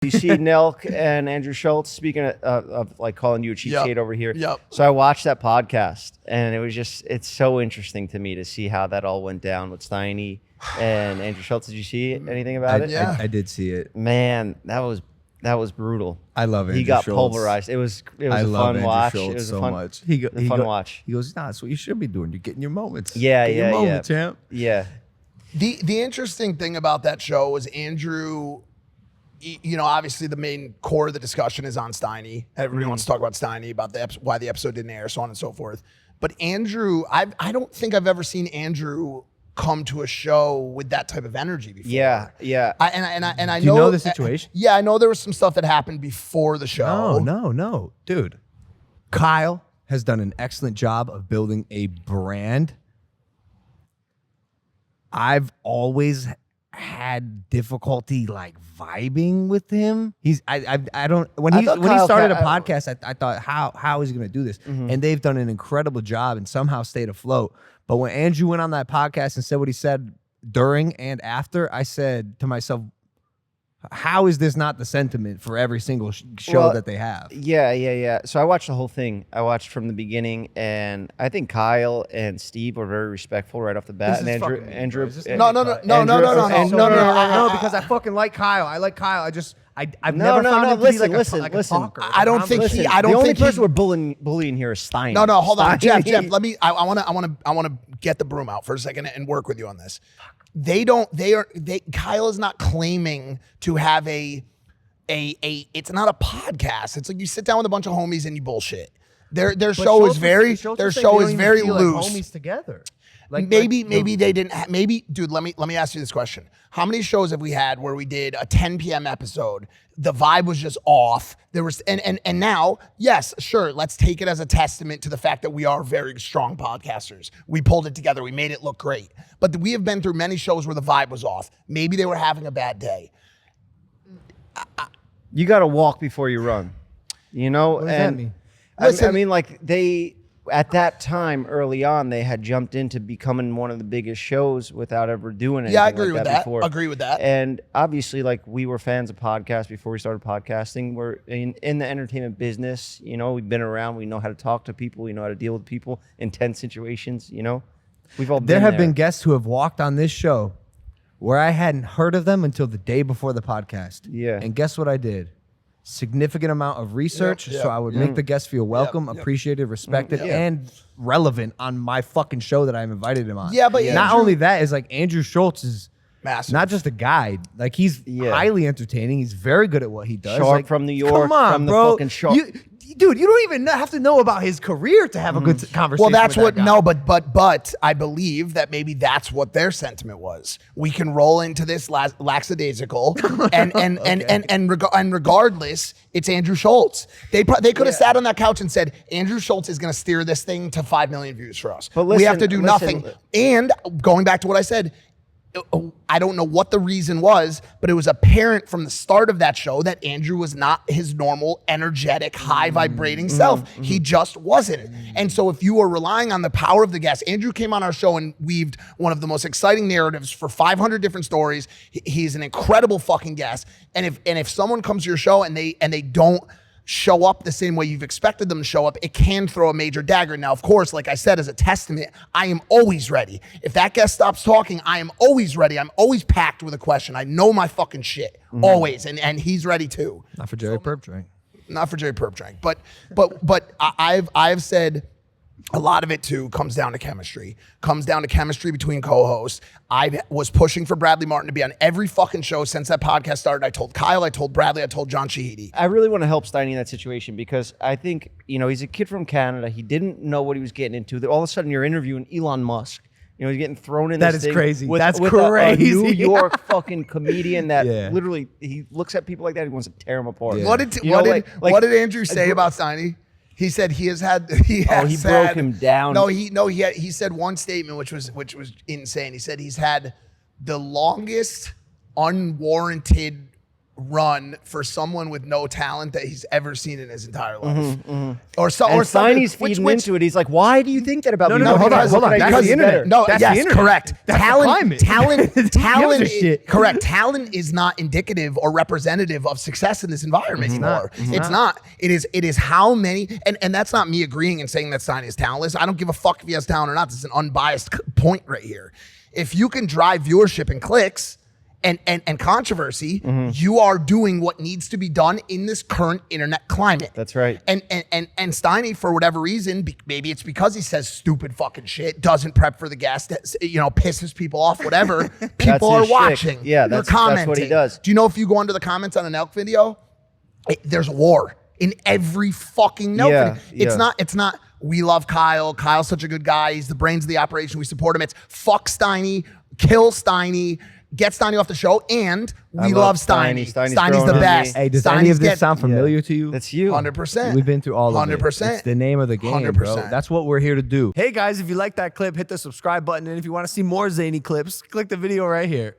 You see Nelk and Andrew Schulz, speaking of like calling you a cheapskate over here. Yep. So I watched that podcast, and it's so interesting to me to see how that all went down with Steiny and Andrew Schulz. Did you see anything about it? Yeah. I did see it. Man, that was brutal. I love Andrew He got Schulz. pulverized. It was I a lun fun Andrew watch. Schulz It was so a fun, much. fun watch. He goes, nah, that's what you should be doing. You're getting your moments. Yeah, Get your moment, champ. Yeah. The interesting thing about that show was Andrew, you know, obviously the main core of the discussion is on Steiny. Everybody wants to talk about Steiny, about why the episode didn't air, so on and so forth. But Andrew, I don't think I've ever seen Andrew come to a show with that type of energy before. Yeah. I Do you know the situation? Yeah, I know there was some stuff that happened before the show. No. Dude, Kyle has done an excellent job of building a brand. I've always had difficulty like vibing with him. I don't when he started a podcast, I thought how is he gonna do this? And they've done an incredible job and somehow stayed afloat. But when Andrew went on that podcast and said what he said during and after, I said to myself, how is this not the sentiment for every single show that they have? Yeah. So I watched the whole thing. I watched from the beginning, and I think Kyle and Steve were very respectful right off the bat. And Andrew, No, because I fucking like Kyle. I like Kyle. I've never found him to be like a talker. I don't think he. I don't the only think person we're bullying here is Steiny. No, hold on, Steiny. Jeff. Let me. I want to get the broom out for a second and work with you on this. Kyle is not claiming to have it's not a podcast. It's like you sit down with a bunch of homies and you bullshit. Their show is very loose. Homies together. Like maybe they didn't. Dude, let me ask you this question: how many shows have we had where we did a 10 p.m. episode? The vibe was just off. There was and now, yes, sure. Let's take it as a testament to the fact that we are very strong podcasters. We pulled it together. We made it look great. But we have been through many shows where the vibe was off. Maybe they were having a bad day. You got to walk before you run. You know, what does that mean? I mean, like at that time, early on, they had jumped into becoming one of the biggest shows without ever doing anything. Yeah, I agree like with that that. before. Agree with that. And obviously, like we were fans of podcasts before we started podcasting. We're in the entertainment business. You know, we've been around. We know how to talk to people. We know how to deal with people in tense situations. You know, we've all been there have been guests who have walked on this show where I hadn't heard of them until the day before the podcast. Yeah. And guess what I did? Significant amount of research, so I would make the guests feel welcome, appreciated, respected, and relevant on my fucking show that I'm invited him on. Yeah, but not only that is like Andrew Schulz is massive. not just a guide, like he's highly entertaining. He's very good at what he does. Sharp like, from New York, come on, from the bro. fucking Sharp. Dude, you don't even have to know about his career to have a good conversation. Well, that's with that guy. but I believe that maybe that's what their sentiment was. We can roll into this lackadaisical, and regardless, it's Andrew Schulz. They could have sat on that couch and said, Andrew Schulz is going to steer this thing to 5 million views for us. But we have to do nothing. And going back to what I said, I don't know what the reason was, but it was apparent from the start of that show that Andrew was not his normal, energetic, high vibrating self. He just wasn't. And so if you were relying on the power of the guest, Andrew came on our show and weaved one of the most exciting narratives for 500 different stories. He's an incredible fucking guest. And if someone comes to your show and they don't show up the same way you've expected them to show up, it can throw a major dagger. Now, of course, like I said, as a testament, I am always ready. If that guest stops talking, I am always ready. I'm always packed with a question. I know my fucking shit, always, and he's ready too. Not for Jerry Perp Drink. Not for Jerry Perp Drink, but I've said a lot of it too comes down to chemistry. Comes down to chemistry between co-hosts. I was pushing for Bradley Martin to be on every fucking show since that podcast started. I told Kyle, I told Bradley, I told John Shahidi. I really want to help Steiny in that situation because I think, you know, he's a kid from Canada. He didn't know what he was getting into. All of a sudden, you're interviewing Elon Musk. You know, he's getting thrown in this thing. That is crazy. That's crazy. A New York fucking comedian that literally, he looks at people like that, he wants to tear them apart. Yeah. What did Andrew say about Steiny? He said he broke him down. He said one statement which was insane. He said he's had the longest unwarranted run for someone with no talent that he's ever seen in his entire life. Or something. Steiny's feeding into it. He's like, why do you think that about me? No, hold on. That's the internet. No, That's yes, the internet. correct. That's Talent, correct. Talent is not indicative or representative of success in this environment anymore. It's not. It is how many, and that's not me agreeing and saying that Steiny is talentless. I don't give a fuck if he has talent or not. This is an unbiased point right here. If you can drive viewership and clicks, and controversy, you are doing what needs to be done in this current internet climate. That's right. And Steiny, for whatever reason, maybe it's because he says stupid fucking shit, doesn't prep for the guest, pisses people off, whatever. People are watching. Shtick. Yeah, that's what he does. Do you know if you go under the comments on a Nelk video, there's a war in every fucking Nelk video. It's not, we love Kyle. Kyle's such a good guy. He's the brains of the operation. We support him. It's fuck Steiny, kill Steiny, get Steiny off the show, and we love Steiny. Steiny's the best. Hey, does any of this sound familiar to you? That's you. 100%. We've been through all of it. 100%. It's the name of the game, 100%. bro. That's what we're here to do. Hey, guys, if you like that clip, hit the subscribe button. And if you want to see more zany clips, click the video right here.